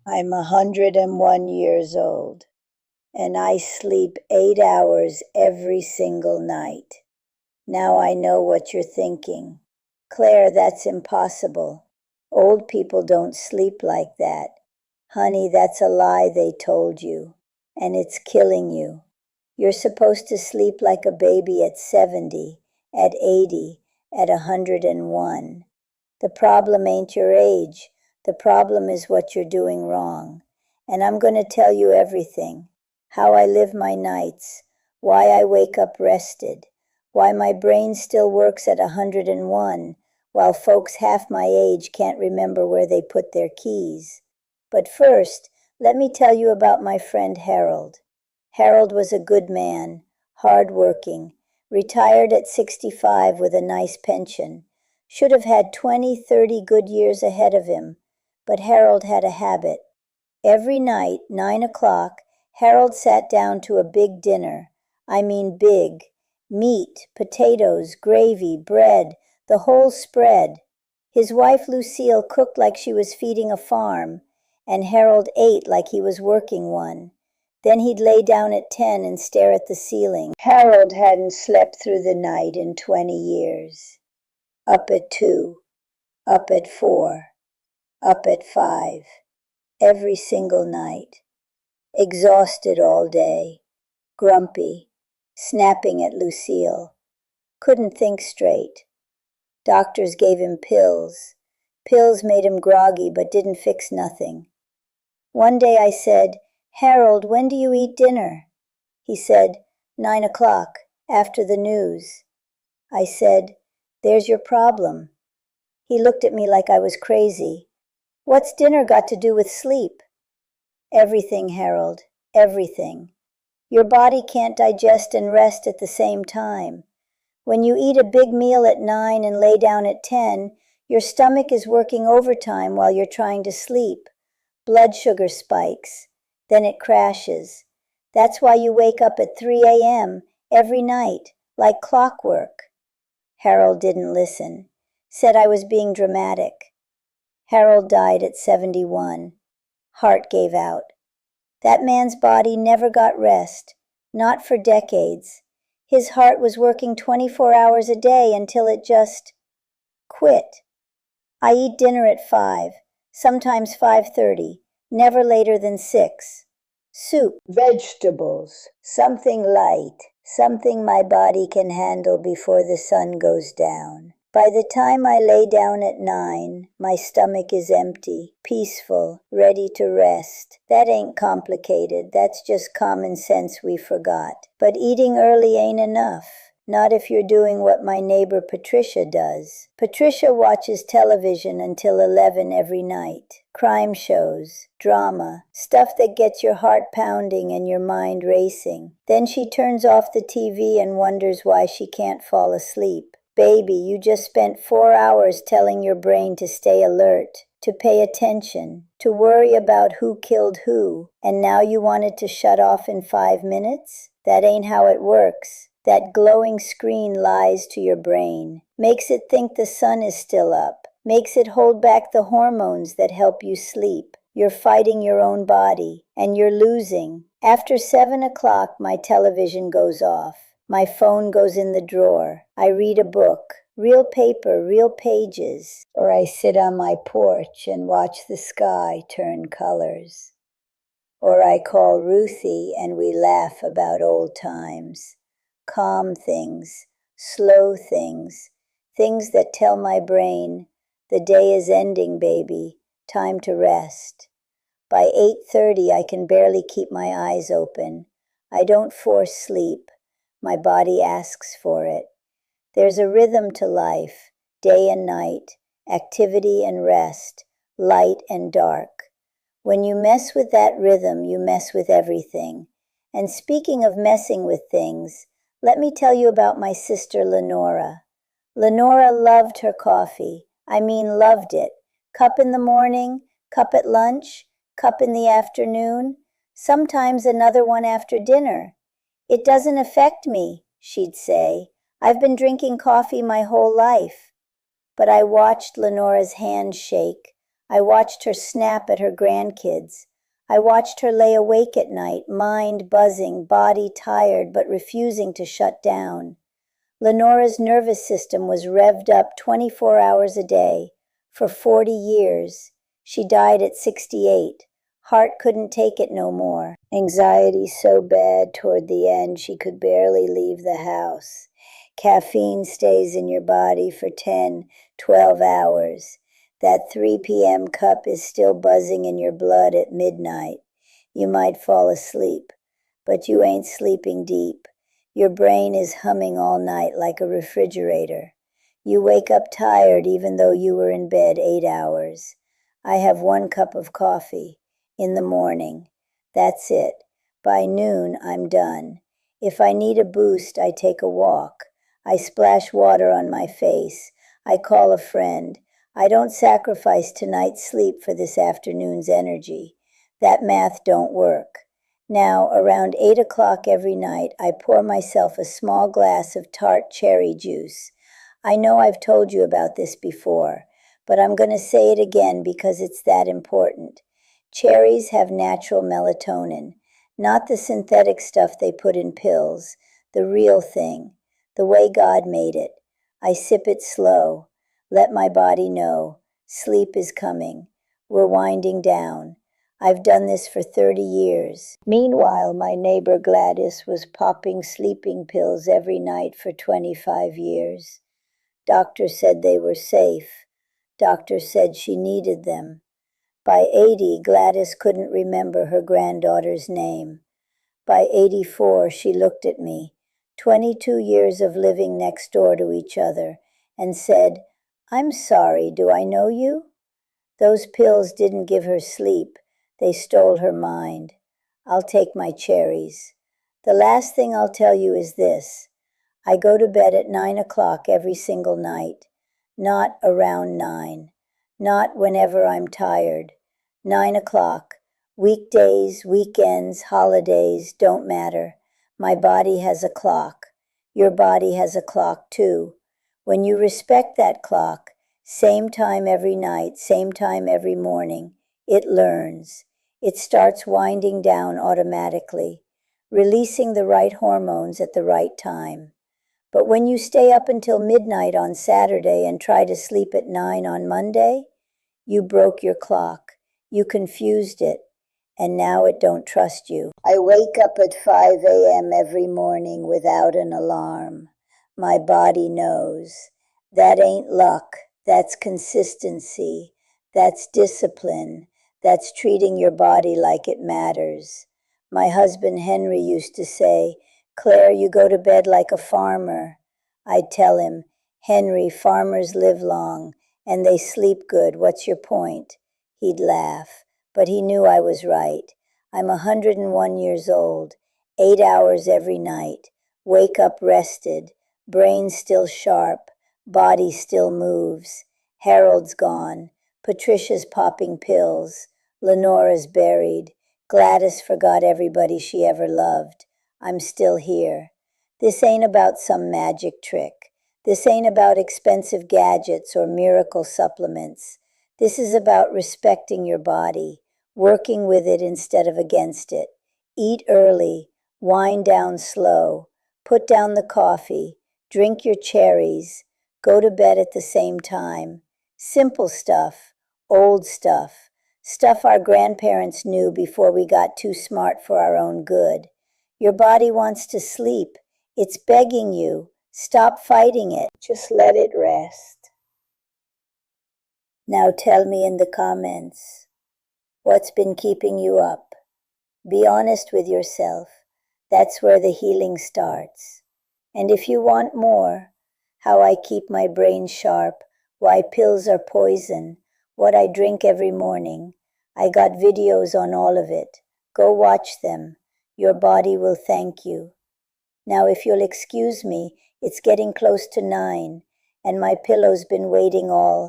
I'm 101 years old, and I sleep 8 hours every single night. Now I know what you're thinking. Claire, that's impossible. Old people don't sleep like that. Honey, that's a lie they told you, and it's killing you. You're supposed to sleep like a baby at 70, at 80, at 101. The problem ain't your age. The problem is what you're doing wrong. And I'm going to tell you everything. How I live my nights. Why I wake up rested. Why my brain still works at 101, while folks half my age can't remember where they put their keys. But first, let me tell you about my friend Harold. Harold was a good man, hard-working, retired at 65 with a nice pension. Should have had 20, 30 good years ahead of him, but Harold had a habit. Every night, 9 o'clock, Harold sat down to a big dinner. I mean big. Meat, potatoes, gravy, bread, the whole spread. His wife Lucille cooked like she was feeding a farm, and Harold ate like he was working one. Then he'd lay down at 10 and stare at the ceiling. Harold hadn't slept through the night in 20 years. Up at 2, up at 4, up at 5, every single night. Exhausted all day, grumpy, snapping at Lucille. Couldn't think straight. Doctors gave him pills. Pills made him groggy but didn't fix nothing. One day I said, "Harold, when do you eat dinner?" He said, 9 o'clock, after the news. I said, "There's your problem." He looked at me like I was crazy. "What's dinner got to do with sleep?" "Everything, Harold, everything. Your body can't digest and rest at the same time. When you eat a big meal at 9 and lay down at 10, your stomach is working overtime while you're trying to sleep. Blood sugar spikes. Then it crashes. That's why you wake up at 3 a.m. every night, like clockwork." Harold didn't listen. Said I was being dramatic. Harold died at 71. Heart gave out. That man's body never got rest, not for decades. His heart was working 24 hours a day until it just quit. I eat dinner at 5, sometimes 5:30, never later than 6. Soup, vegetables, something light, something my body can handle before the sun goes down. By the time I lay down at 9, my stomach is empty, peaceful, ready to rest. That ain't complicated, that's just common sense we forgot. But eating early ain't enough. Not if you're doing what my neighbor Patricia does. Patricia watches television until 11 every night. Crime shows, drama, stuff that gets your heart pounding and your mind racing. Then she turns off the TV and wonders why she can't fall asleep. Baby, you just spent 4 hours telling your brain to stay alert, to pay attention, to worry about who killed who, and now you want it to shut off in 5 minutes? That ain't how it works. That glowing screen lies to your brain, makes it think the sun is still up, makes it hold back the hormones that help you sleep. You're fighting your own body, and you're losing. After 7 o'clock, my television goes off. My phone goes in the drawer. I read a book, real paper, real pages, or I sit on my porch and watch the sky turn colors. Or I call Ruthie and we laugh about old times. Calm things, slow things, things that tell my brain, the day is ending, baby, time to rest. By 8:30 I can barely keep my eyes open. I don't force sleep. My body asks for it. There's a rhythm to life, day and night, activity and rest, light and dark. When you mess with that rhythm, you mess with everything. And speaking of messing with things, let me tell you about my sister Lenora. Lenora loved her coffee. I mean loved it. Cup in the morning, cup at lunch, cup in the afternoon, sometimes another one after dinner. "It doesn't affect me," she'd say. "I've been drinking coffee my whole life." But I watched Lenora's hand shake. I watched her snap at her grandkids. I watched her lay awake at night, mind buzzing, body tired but refusing to shut down. Lenora's nervous system was revved up 24 hours a day for 40 years. She died at 68. Heart couldn't take it no more. Anxiety so bad toward the end she could barely leave the house. Caffeine stays in your body for 10, 12 hours. That 3 p.m. cup is still buzzing in your blood at midnight. You might fall asleep, but you ain't sleeping deep. Your brain is humming all night like a refrigerator. You wake up tired even though you were in bed 8 hours. I have 1 cup of coffee in the morning. That's it. By noon, I'm done. If I need a boost, I take a walk. I splash water on my face. I call a friend. I don't sacrifice tonight's sleep for this afternoon's energy. That math don't work. Now, around 8 o'clock every night, I pour myself a small glass of tart cherry juice. I know I've told you about this before, but I'm going to say it again because it's that important. Cherries have natural melatonin, not the synthetic stuff they put in pills, the real thing, the way God made it. I sip it slow, let my body know, sleep is coming, we're winding down. I've done this for 30 years. Meanwhile, my neighbor Gladys was popping sleeping pills every night for 25 years. Doctor said they were safe. Doctor said she needed them. By 80, Gladys couldn't remember her granddaughter's name. By 84, she looked at me, 22 years of living next door to each other, and said, "I'm sorry, do I know you?" Those pills didn't give her sleep. They stole her mind. I'll take my cherries. The last thing I'll tell you is this. I go to bed at 9 o'clock every single night. Not around 9. Not whenever I'm tired. 9 o'clock. Weekdays, weekends, holidays, don't matter. My body has a clock. Your body has a clock too. When you respect that clock, same time every night, same time every morning, it learns. It starts winding down automatically, releasing the right hormones at the right time. But when you stay up until midnight on Saturday and try to sleep at 9 on Monday, you broke your clock. You confused it, and now it don't trust you. I wake up at 5 a.m. every morning without an alarm. My body knows. That ain't luck. That's consistency. That's discipline. That's treating your body like it matters. My husband Henry used to say, "Claire, you go to bed like a farmer." I'd tell him, "Henry, farmers live long, and they sleep good. What's your point?" He'd laugh, but he knew I was right. I'm 101 years old, 8 hours every night, wake up rested, brain still sharp, body still moves. Harold's gone, Patricia's popping pills, Lenora's buried, Gladys forgot everybody she ever loved. I'm still here. This ain't about some magic trick. This ain't about expensive gadgets or miracle supplements. This is about respecting your body, working with it instead of against it. Eat early, wind down slow, put down the coffee, drink your cherries, go to bed at the same time. Simple stuff, old stuff, stuff our grandparents knew before we got too smart for our own good. Your body wants to sleep. It's begging you. Stop fighting it. Just let it rest. Now tell me in the comments, what's been keeping you up? Be honest with yourself. That's where the healing starts. And if you want more, how I keep my brain sharp, why pills are poison, what I drink every morning, I got videos on all of it. Go watch them. Your body will thank you. Now if you'll excuse me, it's getting close to 9, and my pillow's been waiting all